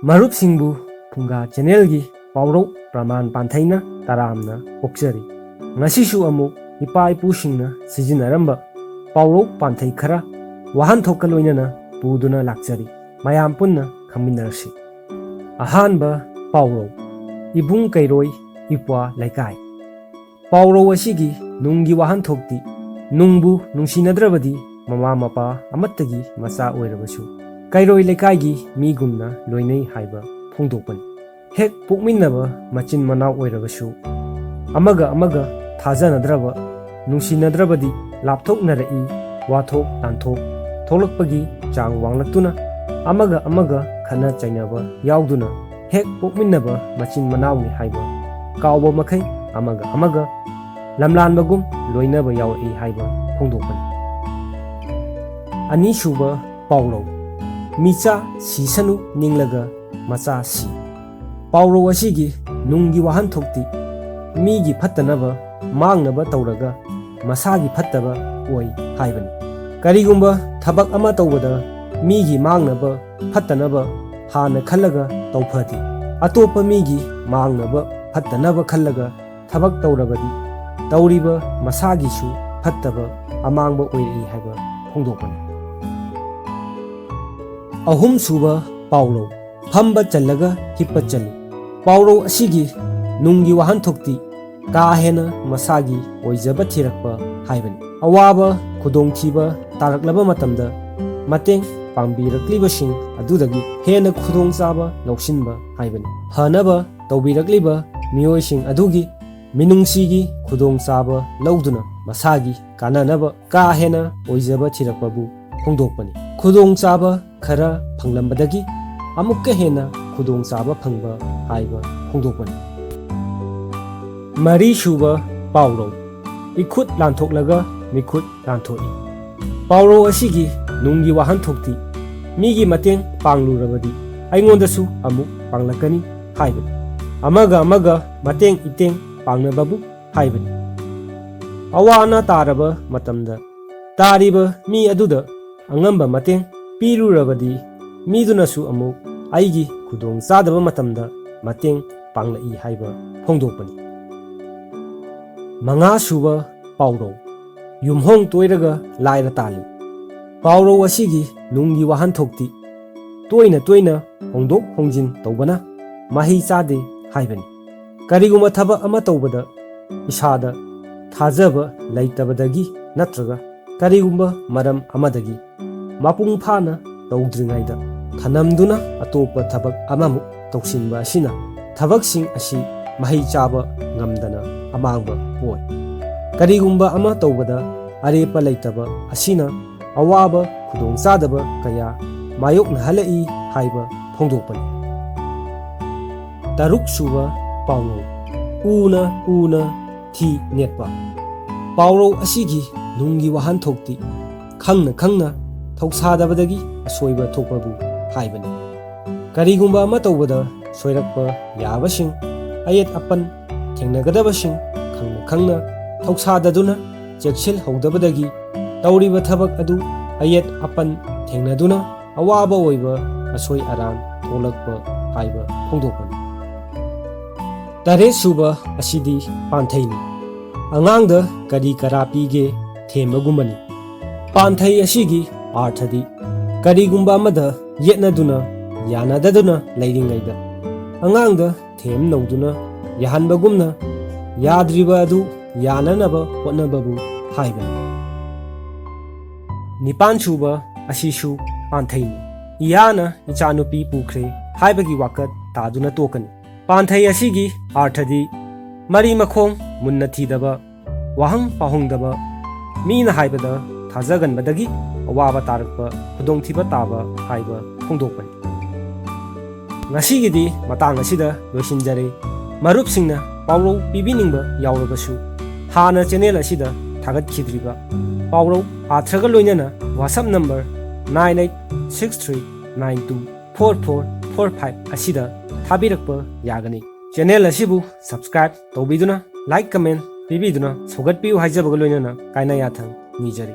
ꯃꯔꯨꯞꯁꯤꯡꯕꯨ ꯐꯨꯡꯒꯥ ꯆꯦꯅꯦꯜꯒꯤ ꯄꯥꯎꯔꯧ ꯄ꯭ꯔꯃꯥꯟ ꯄꯥꯟꯊꯩꯅ ꯇꯔꯥꯝꯅ ꯑꯣꯛꯆꯔꯤ꯫ ꯉꯁꯤꯁꯨ ꯑꯃꯨꯛ ꯏꯄꯥ ꯏꯄꯨꯁꯤꯡꯅ ꯁꯤꯖꯤꯟꯅꯔꯝꯕ ꯄꯥꯎꯔꯧ ꯄꯥꯟꯊꯩ ꯈꯔ ꯋꯥꯍꯟꯊꯣꯛꯀ ꯂꯣꯏꯅꯅ ꯄꯨꯗꯨꯅ ꯂꯥꯛꯆꯔꯤ꯫ ꯃꯌꯥꯝ ꯄꯨꯟꯅ ꯈꯪꯃꯤꯟꯅꯔꯁꯤ꯫ ꯑꯍꯥꯟꯕ ꯄꯥꯎꯔꯧ ꯏꯕꯨꯡ ꯀꯩꯔꯣꯏ ꯏꯄ꯭ꯋꯥ ꯂꯩꯀꯥꯏ꯫ ꯄꯥꯎꯔꯧ ꯑꯁꯤꯒꯤ ꯅꯨꯡꯒꯤ ꯋꯥꯍꯟꯊꯣꯛꯇꯤ ꯅꯨꯡꯕꯨ ꯅꯨꯡꯁꯤꯅꯗ꯭ꯔꯕꯗꯤ ꯃꯃꯥ ꯃꯄꯥ ꯑꯃꯠꯇꯒꯤ ꯃꯆꯥ ꯑꯣꯏꯔꯕꯁꯨ ꯀꯩꯔꯣꯏ ꯂꯩꯀꯥꯏꯒꯤ ꯃꯤꯒꯨꯝꯅ ꯂꯣꯏꯅꯩ ꯍꯥꯏꯕ ꯐꯣꯡꯗꯣꯛꯄꯅꯤ꯫ ꯍꯦꯛ ꯄꯣꯛꯃꯤꯟꯅꯕ ꯃꯆꯤꯟ ꯃꯅꯥꯎ ꯑꯣꯏꯔꯕꯁꯨ ꯑꯃꯒ ꯑꯃꯒ ꯊꯥꯖꯅꯗ꯭ꯔꯕ ꯅꯨꯡꯁꯤꯅꯗ꯭ꯔꯕꯗꯤ ꯂꯥꯞꯊꯣꯛꯅꯔꯛꯏ, ꯋꯥꯊꯣꯛ ꯂꯥꯟꯊꯣꯛ ꯊꯣꯛꯂꯛꯄꯒꯤ ꯆꯥꯡ ꯋꯥꯡꯂꯛꯇꯨꯅ ꯑꯃꯒ ꯑꯃꯒ ꯈꯟꯅ ꯆꯩꯅꯕ ꯌꯥꯎꯗꯨꯅ ꯍꯦꯛ ꯄꯣꯛꯃꯤꯟꯅꯕ ꯃꯆꯤꯟ ꯃꯅꯥꯎꯅꯤ ꯍꯥꯏꯕ ꯀꯥꯎꯕ ꯃꯈꯩ ꯑꯃꯒ ꯑꯃꯒ ꯂꯝꯂꯥꯟꯕꯒꯨꯝ ꯂꯣꯏꯅꯕ ꯌꯥꯎꯔꯛꯏ ꯍꯥꯏꯕ ꯐꯣꯡꯗꯣꯛꯄꯅꯤ꯫ ꯑꯅꯤꯁꯨꯕ ꯄꯥꯎꯔꯧ ꯃꯤꯆꯥ ꯁꯤꯁꯅꯨ ꯅꯤꯡꯂꯒ ꯃꯆꯥ ꯁꯤ꯫ ꯄꯥꯎꯔꯧ ꯑꯁꯤꯒꯤ ꯅꯨꯡꯒꯤ ꯋꯥꯍꯟꯊꯣꯛꯇꯤ ꯃꯤꯒꯤ ꯐꯠꯇꯅꯕ ꯃꯥꯡꯅꯕ ꯇꯧꯔꯒ ꯃꯁꯥꯒꯤ ꯐꯠꯇꯕ ꯑꯣꯏ ꯍꯥꯏꯕꯅꯤ꯫ ꯀꯔꯤꯒꯨꯝꯕ ꯊꯕꯛ ꯑꯃ ꯇꯧꯕꯗ ꯃꯤꯒꯤ ꯃꯥꯡꯅꯕ ꯐꯠꯇꯅꯕ ꯍꯥꯟꯅ ꯈꯜꯂꯒ ꯇꯧꯐꯗꯦ, ꯑꯇꯣꯞꯄ ꯃꯤꯒꯤ ꯃꯥꯡꯅꯕ ꯐꯠꯇꯅꯕ ꯈꯜꯂꯒ ꯊꯕꯛ ꯇꯧꯔꯕꯗꯤ ꯇꯧꯔꯤꯕ ꯃꯁꯥꯒꯤꯁꯨ ꯐꯠꯇꯕ ꯑꯃꯥꯡꯕ ꯑꯣꯏꯔꯛꯏ ꯍꯥꯏꯕ ꯐꯣꯡꯗꯣꯛꯄꯅꯤ꯫ ꯑꯍꯨꯝꯁꯨꯕ ꯄꯥꯎꯔꯧ ꯐꯝꯕ ꯆꯜꯂꯒ ꯍꯤꯞꯄ ꯆꯜꯂꯤ꯫ ꯄꯥꯎꯔꯧ ꯑꯁꯤꯒꯤ ꯅꯨꯡꯒꯤ ꯋꯥꯍꯟꯊꯣꯛꯇꯤ ꯀꯥ ꯍꯦꯟꯅ ꯃꯁꯥꯒꯤ ꯑꯣꯏꯖꯕ ꯊꯤꯔꯛꯄ ꯍꯥꯏꯕꯅꯤ꯫ ꯑꯋꯥꯕ ꯈꯨꯗꯣꯡꯊꯤꯕ ꯇꯥꯔꯛꯂꯕ ꯃꯇꯝꯗ ꯃꯇꯦꯡ ꯄꯥꯡꯕꯤꯔꯛꯂꯤꯕꯁꯤꯡ ꯑꯗꯨꯗꯒꯤ ꯍꯦꯟꯅ ꯈꯨꯗꯣꯡꯆꯥꯕ ꯂꯧꯁꯤꯟꯕ ꯍꯥꯏꯕꯅꯤ꯫ ꯐꯅꯕ ꯇꯧꯕꯤꯔꯛꯂꯤꯕ ꯃꯤꯑꯣꯏꯁꯤꯡ ꯑꯗꯨꯒꯤ ꯃꯤꯅꯨꯡꯁꯤꯒꯤ ꯈꯨꯗꯣꯡꯆꯥꯕ ꯂꯧꯗꯨꯅ ꯃꯁꯥꯒꯤ ꯀꯥꯟꯅꯅꯕ ꯀꯥ ꯍꯦꯟꯅ ꯑꯣꯏꯖꯕ ꯊꯤꯔꯛꯄꯕꯨ ꯐꯣꯡꯗꯣꯛꯄꯅꯤ꯫ ꯈꯨꯗꯣꯡꯆꯥꯕ ꯈꯔ ꯐꯪꯂꯝꯕꯗꯒꯤ ꯑꯃꯨꯛꯀ ꯍꯦꯟꯅ ꯈꯨꯗꯣꯡꯆꯥꯕ ꯐꯪꯕ ꯍꯥꯏꯕ ꯐꯣꯡꯗꯣꯛꯄꯅꯤ꯫ ꯃꯔꯤꯁꯨꯕ ꯄꯥꯎꯔꯧ ꯏꯈꯨꯠ ꯂꯥꯟꯊꯣꯛꯂꯒ ꯃꯤꯈꯨꯠ ꯂꯥꯟꯊꯣꯛꯏ꯫ ꯄꯥꯎꯔꯧ ꯑꯁꯤꯒꯤ ꯅꯨꯡꯒꯤ ꯋꯥꯍꯟꯊꯣꯛꯇꯤ ꯃꯤꯒꯤ ꯃꯇꯦꯡ ꯄꯥꯡꯂꯨꯔꯕꯗꯤ ꯑꯩꯉꯣꯟꯗꯁꯨ ꯑꯃꯨꯛ ꯄꯥꯡꯂꯛꯀꯅꯤ ꯍꯥꯏꯕꯅꯤ꯫ ꯑꯃꯒ ꯑꯃꯒ ꯃꯇꯦꯡ ꯏꯇꯦꯡ ꯄꯥꯡꯅꯕꯕꯨ ꯍꯥꯏꯕꯅꯤ꯫ ꯑꯋꯥ ꯑꯅꯥ ꯇꯥꯔꯕ ꯃꯇꯝꯗ ꯇꯥꯔꯤꯕ ꯃꯤ ꯑꯗꯨꯗ ꯑꯉꯝꯕ ꯃꯇꯦꯡ ꯄꯤꯔꯨꯔꯕꯗꯤ ꯃꯤꯗꯨꯅꯁꯨ ꯑꯃꯨꯛ ꯑꯩꯒꯤ ꯈꯨꯗꯣꯡ ꯆꯥꯗꯕ ꯃꯇꯝꯗ ꯃꯇꯦꯡ ꯄꯥꯡꯂꯛꯏ ꯍꯥꯏꯕ ꯐꯣꯡꯗꯣꯛꯄꯅꯤ꯫ ꯃꯉꯥꯁꯨꯕ ꯄꯥꯎꯔꯧ ꯌꯨꯝꯍꯣꯡ ꯇꯣꯏꯔꯒ ꯂꯥꯏꯔ ꯇꯥꯜꯂꯤ꯫ ꯄꯥꯎꯔꯧ ꯑꯁꯤꯒꯤ ꯅꯨꯡꯒꯤ ꯋꯥꯍꯟꯊꯣꯛꯇꯤ ꯇꯣꯏꯅ ꯇꯣꯏꯅ ꯍꯣꯡꯗꯣꯛ ꯍꯣꯡꯖꯤꯟ ꯇꯧꯕꯅ ꯃꯍꯩ ꯆꯥꯗꯦ ꯍꯥꯏꯕꯅꯤ꯫ ꯀꯔꯤꯒꯨꯝꯕ ꯊꯕꯛ ꯑꯃ ꯇꯧꯕꯗ ꯏꯁꯥꯗ ꯊꯥꯖꯕ ꯂꯩꯇꯕꯗꯒꯤ ꯅꯠꯇ꯭ꯔꯒ ꯀꯔꯤꯒꯨꯝꯕ ꯃꯔꯝ ꯑꯃꯗꯒꯤ ꯃꯄꯨꯡ ꯐꯥꯅ ꯇꯧꯗ꯭ꯔꯤꯉꯩꯗ ꯊꯅꯝꯗꯨꯅ ꯑꯇꯣꯞꯄ ꯊꯕꯛ ꯑꯃꯃꯨꯛ ꯇꯧꯁꯤꯟꯕ ꯑꯁꯤꯅ ꯊꯕꯛꯁꯤꯡ ꯑꯁꯤ ꯃꯍꯩ ꯆꯥꯕ ꯉꯝꯗꯅ ꯑꯃꯥꯡꯕ ꯑꯣꯏ꯫ ꯀꯔꯤꯒꯨꯝꯕ ꯑꯃ ꯇꯧꯕꯗ ꯑꯔꯦꯞꯄ ꯂꯩꯇꯕ ꯑꯁꯤꯅ ꯑꯋꯥꯕ ꯈꯨꯗꯣꯡꯆꯥꯗꯕ ꯀꯌꯥ ꯃꯥꯌꯣꯛꯅꯍꯜꯂꯛꯏ ꯍꯥꯏꯕ ꯐꯣꯡꯗꯣꯛꯄꯅꯤ꯫ ꯇꯔꯨꯛꯁꯨꯕ ꯄꯥꯎꯔꯧ ꯎꯅ ꯎꯅ ꯊꯤ ꯅꯦꯠꯄ꯫ ꯄꯥꯎꯔꯧ ꯑꯁꯤꯒꯤ ꯅꯨꯡꯒꯤ ꯋꯥꯍꯟꯊꯣꯛꯇꯤ ꯈꯪꯅ ꯈꯪꯅ ꯊꯧꯁꯥꯗꯕꯗꯒꯤ ꯑꯁꯣꯏꯕ ꯊꯣꯛꯄꯕꯨ ꯍꯥꯏꯕꯅꯤ꯫ ꯀꯔꯤꯒꯨꯝꯕ ꯑꯃ ꯇꯧꯕꯗ ꯁꯣꯏꯔꯛꯄ ꯌꯥꯕꯁꯤꯡ, ꯑꯌꯦꯠ ꯑꯄꯟ ꯊꯦꯡꯅꯒꯗꯕꯁꯤꯡ ꯈꯪꯅ ꯈꯪꯅ ꯊꯧꯁꯥꯗꯗꯨꯅ ꯆꯦꯛꯁꯤꯜꯍꯧꯗꯕꯗꯒꯤ ꯇꯧꯔꯤꯕ ꯊꯕꯛ ꯑꯗꯨ ꯑꯌꯦꯠ ꯑꯄꯟ ꯊꯦꯡꯅꯗꯨꯅ ꯑꯋꯥꯕ ꯑꯣꯏꯕ ꯑꯁꯣꯏ ꯑꯔꯥꯟ ꯊꯣꯛꯂꯛꯄ ꯍꯥꯏꯕ ꯐꯣꯡꯗꯣꯛꯄꯅꯤ꯫ ꯇꯔꯦꯠꯁꯨꯕ ꯑꯁꯤꯗꯤ ꯄꯥꯟꯊꯩꯅꯤ꯫ ꯑꯉꯥꯡꯗ ꯀꯔꯤ ꯀꯔꯥ ꯄꯤꯒꯦ ꯊꯦꯝꯕꯒꯨꯝꯕꯅꯤ꯫ ꯄꯥꯟꯊꯩ ꯑꯁꯤꯒꯤ ꯑꯥꯔꯊꯗꯤ ꯀꯔꯤꯒꯨꯝꯕ ꯑꯃꯗ ꯌꯦꯠꯅꯗꯨꯅ ꯌꯥꯅꯗꯗꯨꯅ ꯂꯩꯔꯤꯉꯩꯗ ꯑꯉꯥꯡꯗ ꯊꯦꯝ ꯅꯧꯗꯨꯅ ꯌꯥꯍꯟꯕꯒꯨꯝꯅ ꯌꯥꯗ꯭ꯔꯤꯕ ꯑꯗꯨ ꯌꯥꯅꯅꯕ ꯍꯣꯠꯅꯕꯕꯨ ꯍꯥꯏꯕꯅꯤ꯫ ꯅꯤꯄꯥꯟꯁꯨꯕ ꯑꯁꯤꯁꯨ ꯄꯥꯟꯊꯩꯅꯤ꯫ ꯏꯌꯥꯅ ꯏꯆꯥꯅꯨꯄꯤ ꯄꯨꯈ꯭ꯔꯦ ꯍꯥꯏꯕꯒꯤ ꯋꯥꯀꯠ ꯇꯥꯗꯨꯅ ꯇꯣꯛꯀꯅꯤ꯫ ꯄꯥꯟꯊꯩ ꯑꯁꯤꯒꯤ ꯑꯥꯔꯊꯗꯤ ꯃꯔꯤ ꯃꯈꯣꯡ ꯃꯨꯟꯅ ꯊꯤꯗꯕ, ꯋꯥꯍꯪ ꯄꯥꯎꯍꯪꯗꯕ, ꯃꯤꯅ ꯍꯥꯏꯕꯗ ꯊꯥꯖꯒꯟꯕꯗꯒꯤ ꯑꯋꯥꯕ ꯇꯥꯔꯛꯄ, ꯈꯨꯗꯣꯡꯊꯤꯕ ꯇꯥꯕ ꯍꯥꯏꯕ ꯐꯣꯡꯗꯣꯛꯄꯅꯤ꯫ ꯉꯁꯤꯒꯤꯗꯤ ꯃꯇꯥꯡ ꯑꯁꯤꯗ ꯂꯣꯏꯁꯤꯟꯖꯔꯦ꯫ ꯃꯔꯨꯞꯁꯤꯡꯅ ꯄꯥꯎꯔꯧ ꯄꯤꯕꯤꯅꯤꯡꯕ ꯌꯥꯎꯔꯕꯁꯨ ꯍꯥꯟꯅ ꯆꯦꯅꯦꯜ ꯑꯁꯤꯗ ꯊꯥꯒꯠꯈꯤꯗ꯭ꯔꯤꯕ ꯄꯥꯎꯔꯧ ꯑꯥꯔꯊꯒ ꯂꯣꯏꯅꯅ ꯋꯥꯆꯞ ꯅꯝꯕꯔ 9863924445 ꯑꯁꯤꯗ ꯊꯥꯕꯤꯔꯛꯄ ꯌꯥꯒꯅꯤ꯫ ꯆꯦꯅꯦꯜ ꯑꯁꯤꯕꯨ ꯁꯕꯁꯀ꯭ꯔꯥꯏꯕ ꯇꯧꯕꯤꯗꯨꯅ ꯂꯥꯏꯛ ꯀꯃꯦꯟ ꯄꯤꯕꯤꯗꯨꯅ ꯁꯧꯒꯠꯄꯤꯌꯨ ꯍꯥꯏꯖꯕꯒ ꯂꯣꯏꯅꯅ ꯀꯥꯏꯅ ꯌꯥꯊꯪ ꯅꯤꯖꯔꯤ꯫